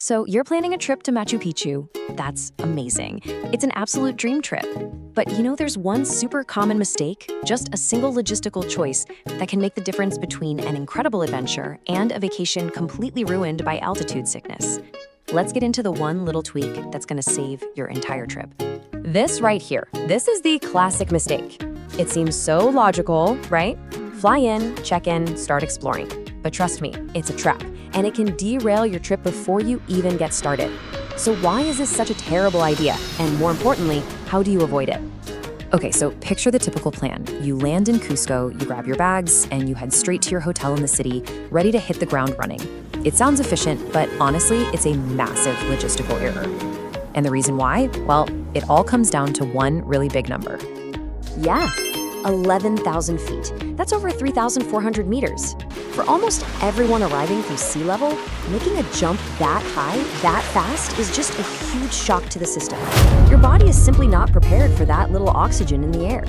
So you're planning a trip to Machu Picchu. That's amazing. It's an absolute dream trip. But there's one super common mistake, just a single logistical choice that can make the difference between an incredible adventure and a vacation completely ruined by altitude sickness. Let's get into the one little tweak that's gonna save your entire trip. This right here, this is the classic mistake. It seems so logical, right? Fly in, check in, start exploring. But trust me, it's a trap, and it can derail your trip before you even get started. So why is this such a terrible idea? And more importantly, how do you avoid it? Okay, so picture the typical plan. You land in Cusco, you grab your bags, and you head straight to your hotel in the city, ready to hit the ground running. It sounds efficient, but honestly, it's a massive logistical error. And the reason why? Well, it all comes down to one really big number. Yeah, 11,000 feet. That's over 3,400 meters. For almost everyone arriving through sea level, making a jump that high, that fast, is just a huge shock to the system. Your body is simply not prepared for that little oxygen in the air.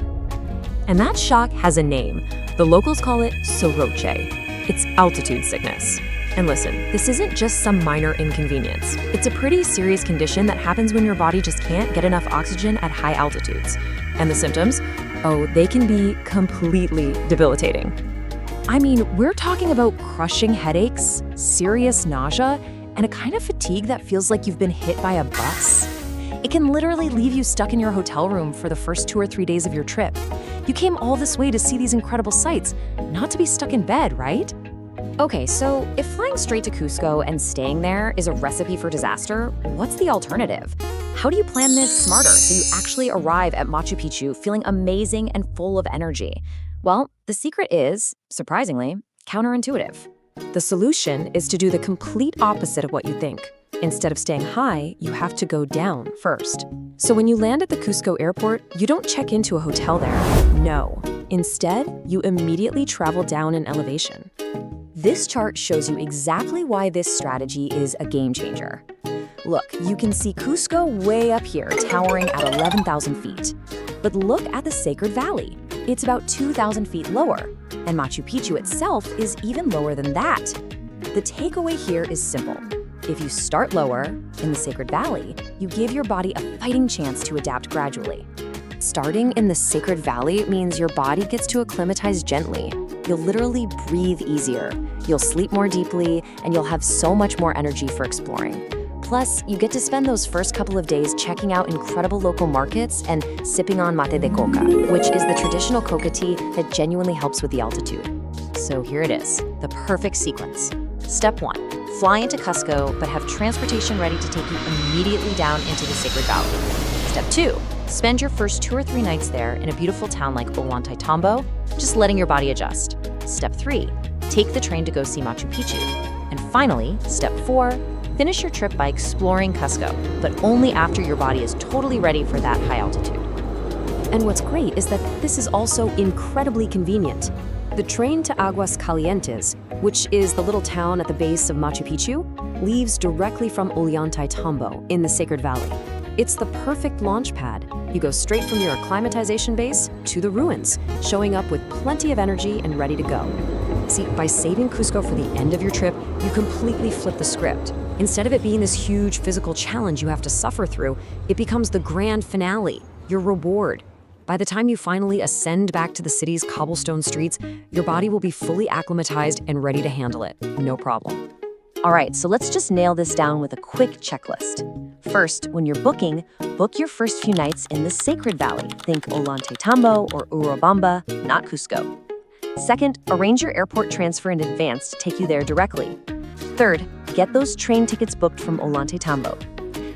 And that shock has a name. The locals call it Soroche. It's altitude sickness. And listen, this isn't just some minor inconvenience. It's a pretty serious condition that happens when your body just can't get enough oxygen at high altitudes. And the symptoms? Oh, they can be completely debilitating. I mean, we're talking about crushing headaches, serious nausea, and a kind of fatigue that feels like you've been hit by a bus. It can literally leave you stuck in your hotel room for the first 2 or 3 days of your trip. You came all this way to see these incredible sights, not to be stuck in bed, right? Okay, so if flying straight to Cusco and staying there is a recipe for disaster, what's the alternative? How do you plan this smarter so you actually arrive at Machu Picchu feeling amazing and full of energy? Well, the secret is, surprisingly, counterintuitive. The solution is to do the complete opposite of what you think. Instead of staying high, you have to go down first. So when you land at the Cusco airport, you don't check into a hotel there. No. Instead, you immediately travel down in elevation. This chart shows you exactly why this strategy is a game changer. Look, you can see Cusco way up here, towering at 11,000 feet. But look at the Sacred Valley. It's about 2,000 feet lower, and Machu Picchu itself is even lower than that. The takeaway here is simple. If you start lower, in the Sacred Valley, you give your body a fighting chance to adapt gradually. Starting in the Sacred Valley means your body gets to acclimatize gently. You'll literally breathe easier, you'll sleep more deeply, and you'll have so much more energy for exploring. Plus, you get to spend those first couple of days checking out incredible local markets and sipping on mate de coca, which is the traditional coca tea that genuinely helps with the altitude. So here it is, the perfect sequence. Step 1, fly into Cusco, but have transportation ready to take you immediately down into the Sacred Valley. Step 2, spend your first 2 or 3 nights there in a beautiful town like Ollantaytambo, just letting your body adjust. Step 3, take the train to go see Machu Picchu. And finally, step 4, finish your trip by exploring Cusco, but only after your body is totally ready for that high altitude. And what's great is that this is also incredibly convenient. The train to Aguas Calientes, which is the little town at the base of Machu Picchu, leaves directly from Ollantaytambo in the Sacred Valley. It's the perfect launch pad. You go straight from your acclimatization base to the ruins, showing up with plenty of energy and ready to go. See, by saving Cusco for the end of your trip, you completely flip the script. Instead of it being this huge physical challenge you have to suffer through, it becomes the grand finale, your reward. By the time you finally ascend back to the city's cobblestone streets, your body will be fully acclimatized and ready to handle it, no problem. All right, so let's just nail this down with a quick checklist. First, when you're booking, book your first few nights in the Sacred Valley. Think Ollantaytambo or Urubamba, not Cusco. Second, arrange your airport transfer in advance to take you there directly. Third, get those train tickets booked from Ollantaytambo.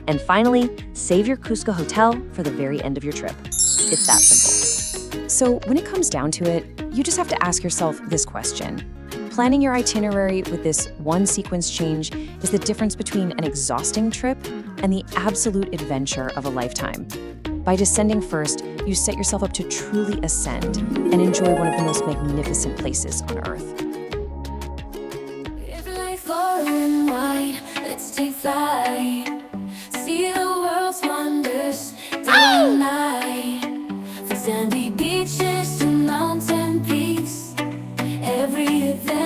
And finally, save your Cusco hotel for the very end of your trip. It's that simple. So when it comes down to it, you just have to ask yourself this question. Planning your itinerary with this one sequence change is the difference between an exhausting trip and the absolute adventure of a lifetime. By descending first, you set yourself up to truly ascend and enjoy one of the most magnificent places on Earth. If life far and wide, let's take flight. See the world's wonders day and night. From sandy beaches to mountain peaks, every adventure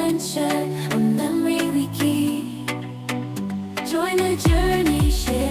a memory we keep. Join the journey, share